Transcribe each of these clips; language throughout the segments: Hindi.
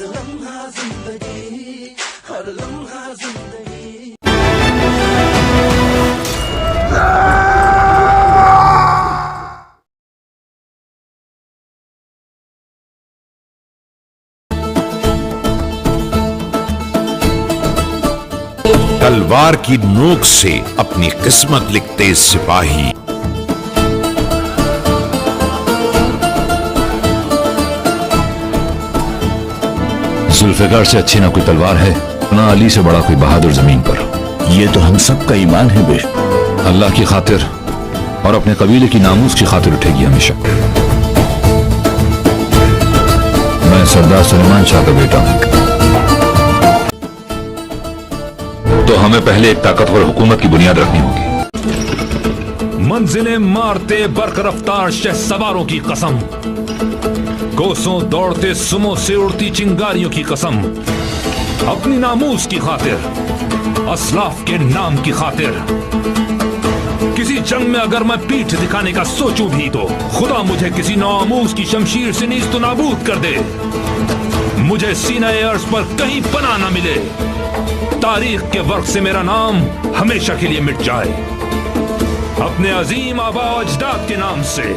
लम्हा जिंदगी, हर लम्हा जिंदगी। तलवार की नोक से अपनी किस्मत लिखते सिपाही, जुल्फिकार से अच्छी ना कोई तलवार है, ना अली से बड़ा कोई बहादुर जमीन पर। ये तो हम सब का ईमान है बेश। अल्लाह की खातिर और अपने कबीले की नामूस की खातिर उठेगी हमेशा। मैं सरदार सुलेमान शाह का बेटा हूं, तो हमें पहले एक ताकतवर हुकूमत की बुनियाद रखनी होगी। मंजिलें मारते बर्क रफ्तार शहसवारों की कसम, कोसों दौड़ते सुमो से उड़ती चिंगारियों की कसम, अपनी नामूस की खातिर, असलाफ के नाम की खातिर, किसी जंग में अगर मैं पीठ दिखाने का सोचूं भी तो खुदा मुझे किसी नामूस की शमशीर से नीज़ नाबूद कर दे, मुझे सीना-ए अर्श पर कहीं पनाह न मिले, तारीख के वर्क से मेरा नाम हमेशा के लिए मिट जाए, अपने अजीम आबा अजदाद के नाम से,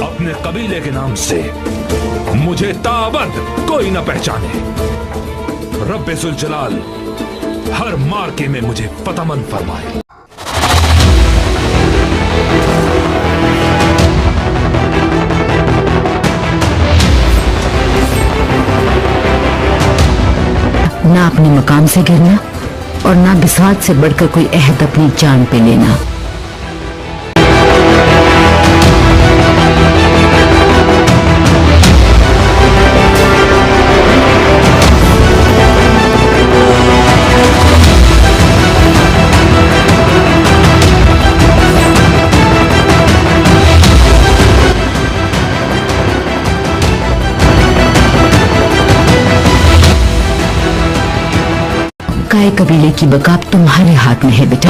अपने कबीले के नाम से मुझे ताबद कोई न पहचाने। रब्बे जुल जलाल हर मार्के में मुझे फतमंद फरमाए। ना अपने मकाम से गिरना और ना बिसात से बढ़कर कोई अहद अपनी जान पे लेना। काय कबीले की बका तुम्हारे हाथ में है बेटा।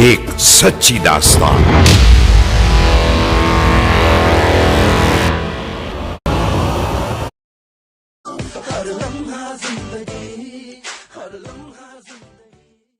एक सच्ची दास्तान।